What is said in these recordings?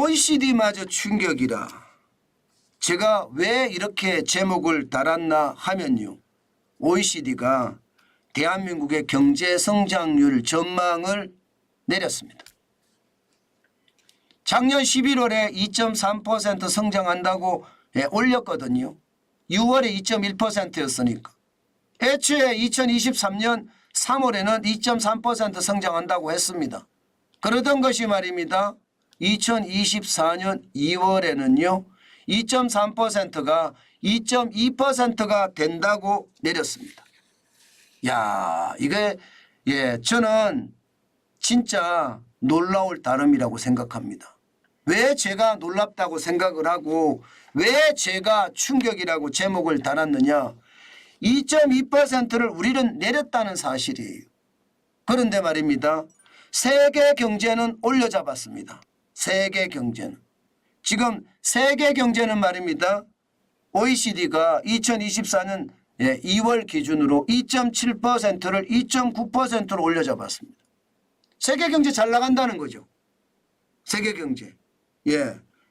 OECD마저 충격이라. 제가 왜 이렇게 제목을 달았나 하면요. OECD가 대한민국의 경제 성장률 전망을 내렸습니다. 작년 11월에 2.3% 성장한다고 올렸거든요. 6월에 2.1%였으니까. 애초에 2023년 3월에는 2.3% 성장한다고 했습니다. 그러던 것이 말입니다. 2024년 2월에는요. 2.3%가 2.2%가 된다고 내렸습니다. 야, 이게 저는 진짜 놀라울 따름이라고 생각합니다. 왜 제가 놀랍다고 생각을 하고 왜 제가 충격이라고 제목을 달았느냐. 2.2%를 우리는 내렸다는 사실이에요. 그런데 말입니다. 세계 경제는 올려잡았습니다. 세계 경제는. 지금 세계 경제는 말입니다. OECD가 2024년 2월 기준으로 2.7%를 2.9%로 올려잡았습니다. 세계 경제 잘 나간다는 거죠. 세계 경제.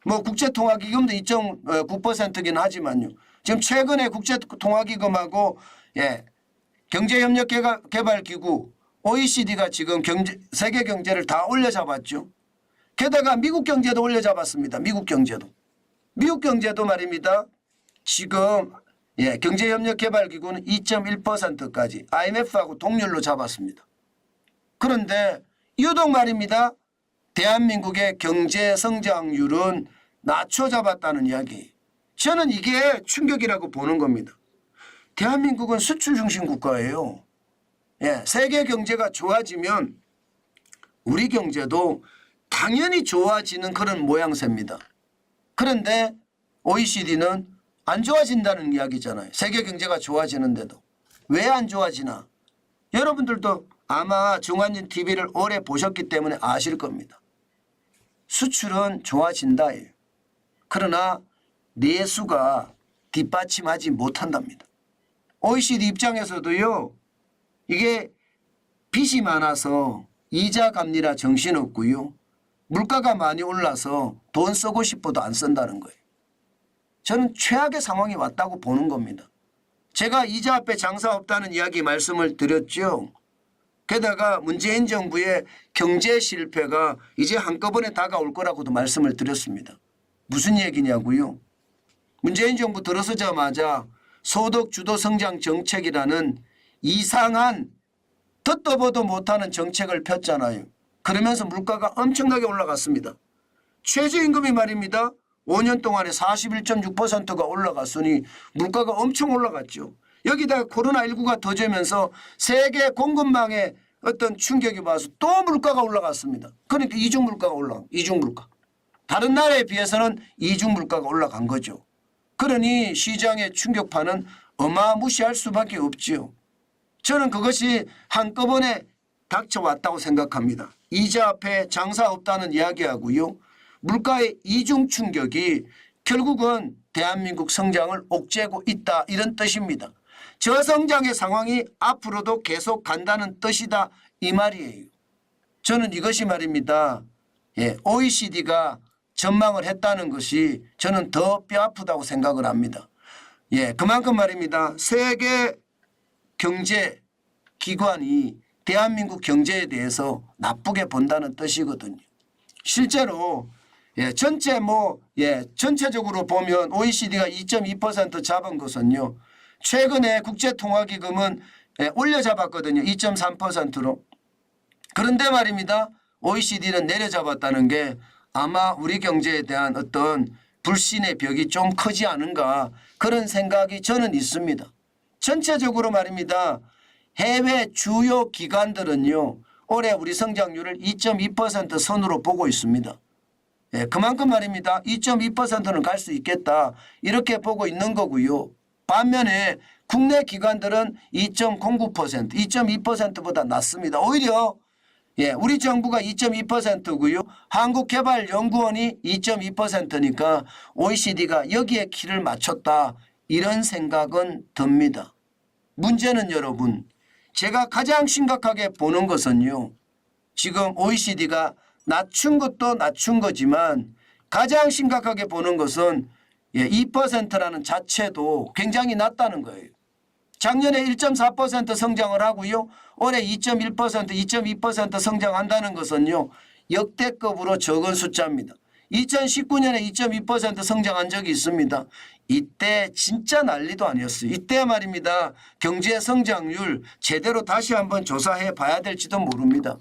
뭐 국제통화기금도 2.9%긴 하지만요. 지금 최근에 국제통화기금하고 경제협력개발기구 OECD가 지금 세계 경제를 다 올려잡았죠. 게다가 미국 경제도 올려잡았습니다. 미국 경제도. 미국 경제도 말입니다. 지금 경제협력개발기구는 2.1%까지 IMF하고 동률로 잡았습니다. 그런데 유독 말입니다. 대한민국의 경제 성장률은 낮춰 잡았다는 이야기. 저는 이게 충격이라고 보는 겁니다. 대한민국은 수출 중심 국가예요. 세계 경제가 좋아지면 우리 경제도 당연히 좋아지는 그런 모양새입니다. 그런데 OECD는 안 좋아진다는 이야기잖아요. 세계 경제가 좋아지는데도. 왜 안 좋아지나? 여러분들도 아마 정관진 TV를 오래 보셨기 때문에 아실 겁니다. 수출은 좋아진다예요. 그러나 내수가 뒷받침하지 못한답니다. OECD 입장에서도요. 이게 빚이 많아서 이자 갚느라 정신없고요. 물가가 많이 올라서 돈 쓰고 싶어도 안 쓴다는 거예요. 저는 최악의 상황이 왔다고 보는 겁니다. 제가 이자 앞에 장사 없다는 이야기 말씀을 드렸죠. 게다가 문재인 정부의 경제 실패가 이제 한꺼번에 다가올 거라고도 말씀을 드렸습니다. 무슨 얘기냐고요? 문재인 정부 들어서자마자 소득 주도 성장 정책이라는 이상한 듣도 보도 못하는 정책을 폈잖아요. 그러면서 물가가 엄청나게 올라갔습니다. 최저임금이 말입니다. 5년 동안에 41.6%가 올라갔으니 물가가 엄청 올라갔죠. 여기다가 코로나19가 터지면서 세계 공급망에 어떤 충격이 와서 또 물가가 올라갔습니다. 그러니까 이중 물가가 올라간 이중 물가. 다른 나라에 비해서는 이중 물가가 올라간 거죠. 그러니 시장의 충격파는 어마무시할 수밖에 없지요. 저는 그것이 한꺼번에 닥쳐왔다고 생각합니다. 이자 앞에 장사 없다는 이야기하고요. 물가의 이중 충격이 결국은 대한민국 성장을 옥죄고 있다 이런 뜻입니다. 저성장의 상황이 앞으로도 계속 간다는 뜻이다 이 말이에요. 저는 이것이 말입니다. OECD가 전망을 했다는 것이 저는 더 뼈아프다고 생각을 합니다. 그만큼 말입니다. 세계 경제 기관이 대한민국 경제에 대해서 나쁘게 본다는 뜻이거든요. 실제로 전체적으로 보면 OECD가 2.2% 잡은 것은요. 최근에 국제통화기금은 올려잡았거든요. 2.3%로. 그런데 말입니다. OECD는 내려잡았다는 게 아마 우리 경제에 대한 어떤 불신의 벽이 좀 크지 않은가 그런 생각이 저는 있습니다. 전체적으로 말입니다. 해외 주요 기관들은요. 올해 우리 성장률을 2.2% 선으로 보고 있습니다. 그만큼 말입니다. 2.2%는 갈 수 있겠다 이렇게 보고 있는 거고요. 반면에 국내 기관들은 2.09%, 2.2%보다 낮습니다. 오히려 우리 정부가 2.2%고요. 한국개발연구원이 2.2%니까 OECD가 여기에 키를 맞췄다 이런 생각은 듭니다. 문제는 여러분 제가 가장 심각하게 보는 것은요. 지금 OECD가 낮춘 것도 낮춘 거지만 가장 심각하게 보는 것은 2%라는 자체도 굉장히 낮다는 거예요. 작년에 1.4% 성장을 하고요. 올해 2.1%, 2.2% 성장한다는 것은요. 역대급으로 적은 숫자입니다. 2019년에 2.2% 성장한 적이 있습니다. 이때 진짜 난리도 아니었어요. 이때 말입니다. 경제 성장률 제대로 다시 한번 조사해 봐야 될지도 모릅니다.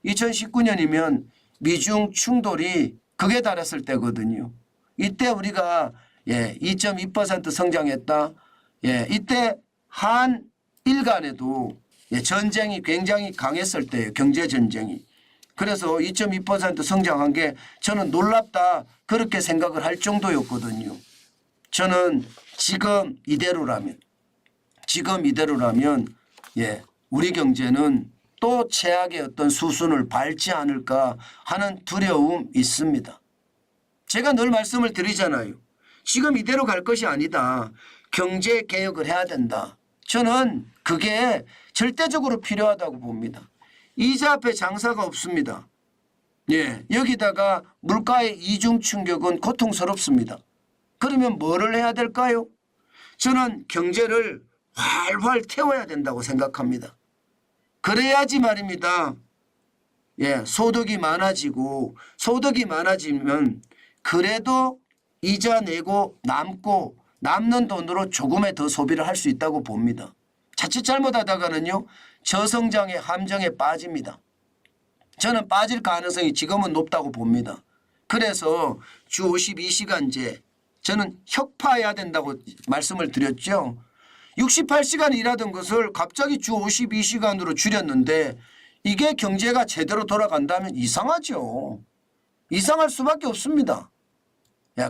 2019년이면 미중 충돌이 극에 달했을 때거든요. 이때 우리가 2.2% 성장했다. 이때 한일 간에도 전쟁이 굉장히 강했을 때예요. 경제전쟁이. 그래서 2.2% 성장한 게 저는 놀랍다 그렇게 생각을 할 정도였거든요. 저는 지금 이대로라면 우리 경제는 또 최악의 어떤 수순을 밟지 않을까 하는 두려움이 있습니다. 제가 늘 말씀을 드리잖아요. 지금 이대로 갈 것이 아니다. 경제 개혁을 해야 된다. 저는 그게 절대적으로 필요하다고 봅니다. 이자 앞에 장사가 없습니다. 여기다가 물가의 이중 충격은 고통스럽습니다. 그러면 뭐를 해야 될까요? 저는 경제를 활활 태워야 된다고 생각합니다. 그래야지 말입니다. 소득이 많아지고 소득이 많아지면 그래도 이자 내고 남는 돈으로 조금의 더 소비를 할 수 있다고 봅니다. 자칫 잘못하다가는요. 저성장의 함정에 빠집니다. 저는 빠질 가능성이 지금은 높다고 봅니다. 그래서 주 52시간제 저는 혁파해야 된다고 말씀을 드렸죠. 68시간 일하던 것을 갑자기 주 52시간으로 줄였는데 이게 경제가 제대로 돌아간다면 이상하죠. 이상할 수밖에 없습니다.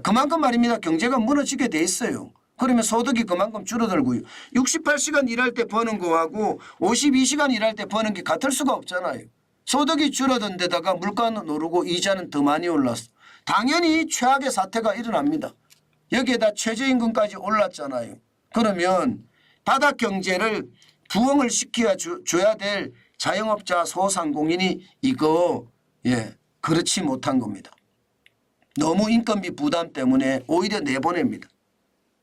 그만큼 말입니다. 경제가 무너지게 돼 있어요. 그러면 소득이 그만큼 줄어들고요. 68시간 일할 때 버는 거하고 52시간 일할 때 버는 게 같을 수가 없잖아요. 소득이 줄어든 데다가 물가는 오르고 이자는 더 많이 올랐어. 당연히 최악의 사태가 일어납니다. 여기에다 최저임금까지 올랐잖아요. 그러면 바닥 경제를 부흥을 시켜줘야 될 자영업자 소상공인이 이거 그렇지 못한 겁니다. 너무 인건비 부담 때문에 오히려 내보냅니다.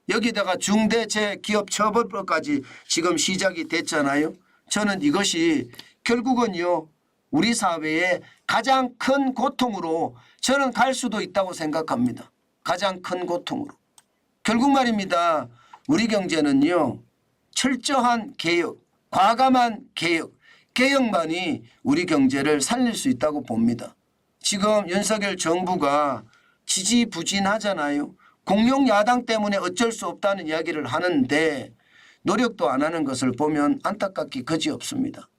여기다가 중대재해기업처벌법까지 지금 시작이 됐잖아요. 저는 이것이 결국은요. 우리 사회의 가장 큰 고통으로 저는 갈 수도 있다고 생각합니다. 가장 큰 고통으로. 결국 말입니다. 우리 경제는요. 철저한 개혁, 과감한 개혁만이 우리 경제를 살릴 수 있다고 봅니다. 지금 윤석열 정부가 지지부진하잖아요. 공룡 야당 때문에 어쩔 수 없다는 이야기를 하는데 노력도 안 하는 것을 보면 안타깝기 그지없습니다.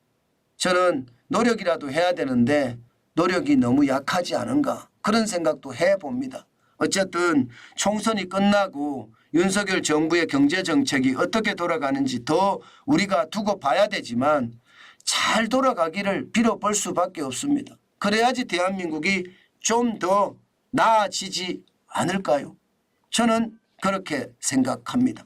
저는 노력이라도 해야 되는데 노력이 너무 약하지 않은가 그런 생각도 해봅니다. 어쨌든 총선이 끝나고 윤석열 정부의 경제정책이 어떻게 돌아가는지 더 우리가 두고 봐야 되지만 잘 돌아가기를 빌어볼 수밖에 없습니다. 그래야지 대한민국이 좀 더 나아지지 않을까요? 저는 그렇게 생각합니다.